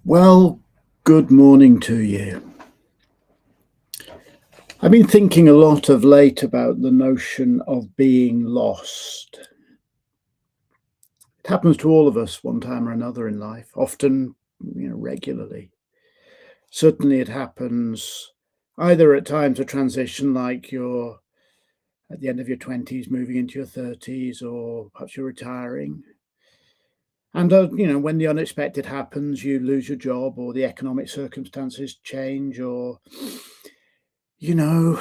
Well, good morning to you. I've been thinking a lot of late about the notion of being lost. It happens to all of us one time or another in life, often, regularly. Certainly, it happens either at times of transition, like you're at the end of your 20s, moving into your 30s, or perhaps you're retiring. And, when the unexpected happens, you lose your job, or the economic circumstances change, or you know,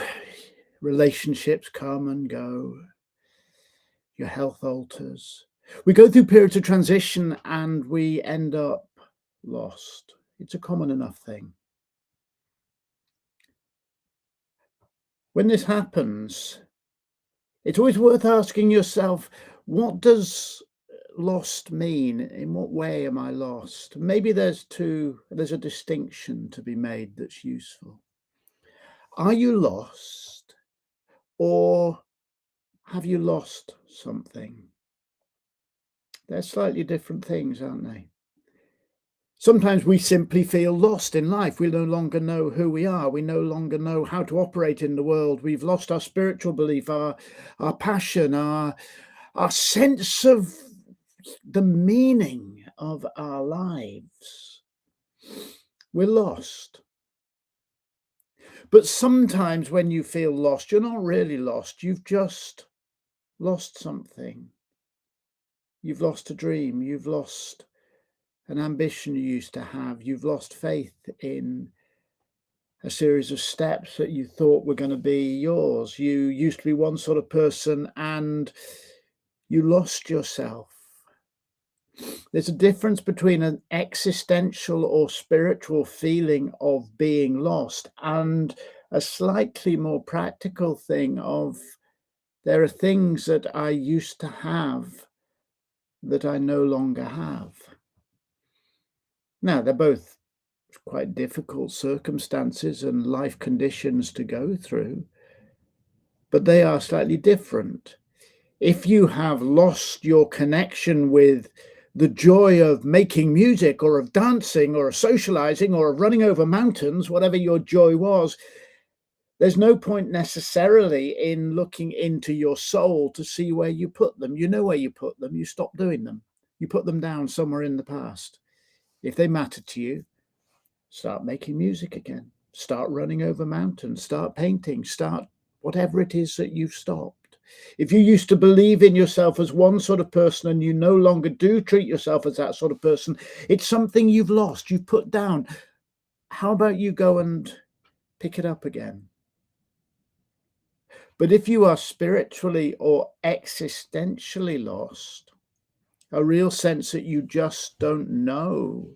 relationships come and go, your health alters. We go through periods of transition and we end up lost. It's a common enough thing. When this happens, it's always worth asking yourself, what does lost mean? In what way am I lost? Maybe there's a distinction to be made that's useful. Are you lost, or have you lost something? They're slightly different things, aren't they? Sometimes we simply feel lost in life. We no longer know who we are. We no longer know how to operate in the world. We've lost our spiritual belief, our passion, our sense of the meaning of our lives. We're lost. But sometimes when you feel lost, you're not really lost. You've just lost something. You've lost a dream. You've lost an ambition you used to have. You've lost faith in a series of steps that you thought were going to be yours. You used to be one sort of person and you lost yourself. There's a difference between an existential or spiritual feeling of being lost and a slightly more practical thing of there are things that I used to have that I no longer have. Now, they're both quite difficult circumstances and life conditions to go through, but they are slightly different. If you have lost your connection with the joy of making music or of dancing or of socializing or of running over mountains, whatever your joy was, there's no point necessarily in looking into your soul to see where you put them. You know where you put them. You stop doing them. You put them down somewhere in the past. If they matter to you, start making music again. Start running over mountains. Start painting. Start whatever it is that you've stopped. If you used to believe in yourself as one sort of person and you no longer do treat yourself as that sort of person, it's something you've lost, you've put down. How about you go and pick it up again? But if you are spiritually or existentially lost, a real sense that you just don't know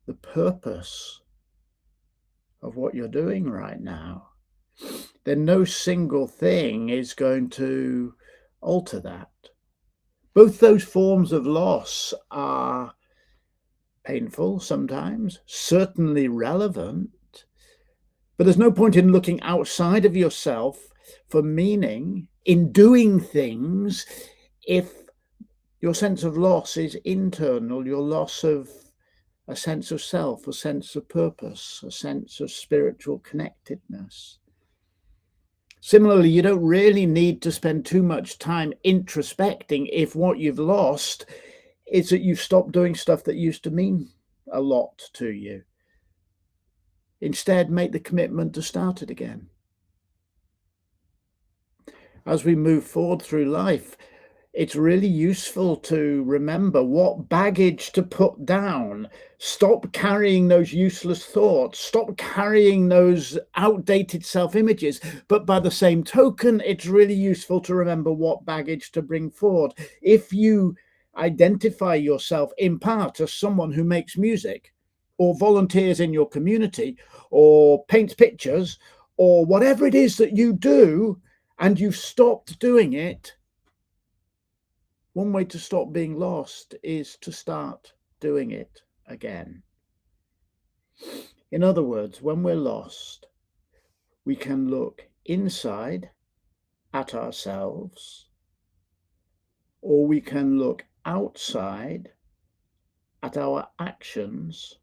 the purpose of what you're doing right now, then no single thing is going to alter that. Both those forms of loss are painful sometimes, certainly relevant, but there's no point in looking outside of yourself for meaning in doing things if your sense of loss is internal, your loss of a sense of self, a sense of purpose, a sense of spiritual connectedness. Similarly, you don't really need to spend too much time introspecting if what you've lost is that you've stopped doing stuff that used to mean a lot to you. Instead, make the commitment to start it again. As we move forward through life, it's really useful to remember what baggage to put down. Stop carrying those useless thoughts. Stop carrying those outdated self-images. But by the same token, it's really useful to remember what baggage to bring forward. If you identify yourself in part as someone who makes music or volunteers in your community or paints pictures or whatever it is that you do, and you've stopped doing it, one way to stop being lost is to start doing it again. In other words, when we're lost, we can look inside at ourselves, or we can look outside at our actions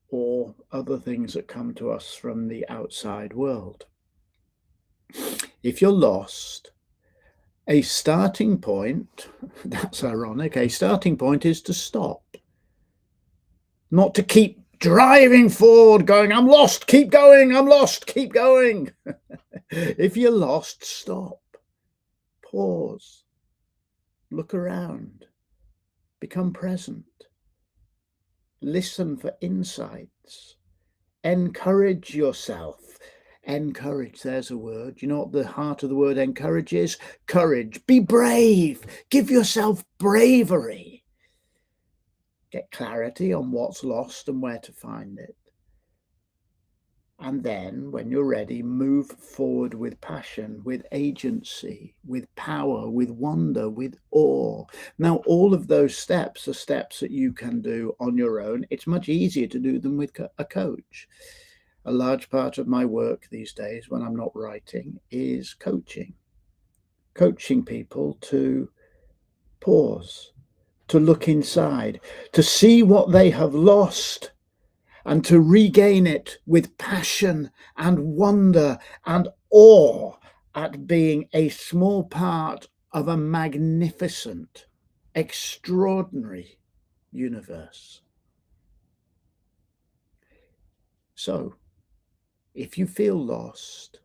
or other things that come to us from the outside world. If you're lost, a starting point, that's ironic, a starting point is to stop. Not to keep driving forward, going, I'm lost, keep going, I'm lost, keep going. If you're lost, stop, pause, look around, become present, listen for insights, encourage yourself. Encourage, there's a word. You know what the heart of the word encourage is? Courage. Be brave. Give yourself bravery. Get clarity on what's lost and where to find it. And then, when you're ready, move forward with passion, with agency, with power, with wonder, with awe. Now, all of those steps are steps that you can do on your own. It's much easier to do them with a coach. A large part of my work these days, when I'm not writing, is coaching people to pause, to look inside, to see what they have lost and to regain it with passion and wonder and awe at being a small part of a magnificent, extraordinary universe. So, if you feel lost,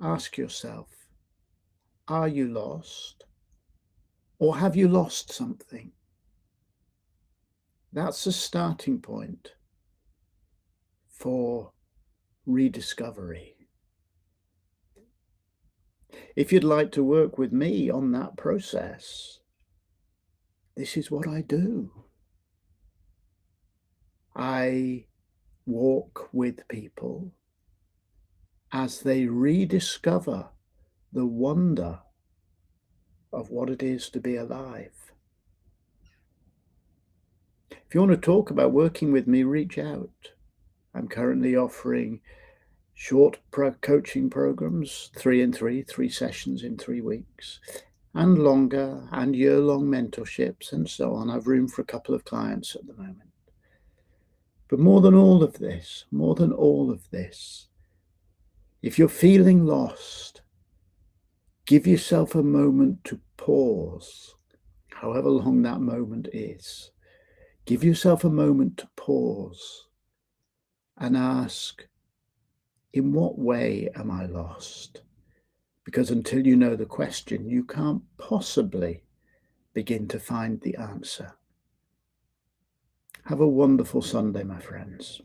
ask yourself, are you lost? Or have you lost something? That's a starting point for rediscovery. If you'd like to work with me on that process, this is what I do. I walk with people as they rediscover the wonder of what it is to be alive. If you want to talk about working with me, reach out. I'm currently offering short coaching programs, 3 in 3, 3 sessions in 3 weeks, and longer and year-long mentorships and so on. I've room for a couple of clients at the moment. But more than all of this, if you're feeling lost, give yourself a moment to pause, however long that moment is. Give yourself a moment to pause and ask, in what way am I lost? Because until you know the question, you can't possibly begin to find the answer. Have a wonderful Sunday, my friends.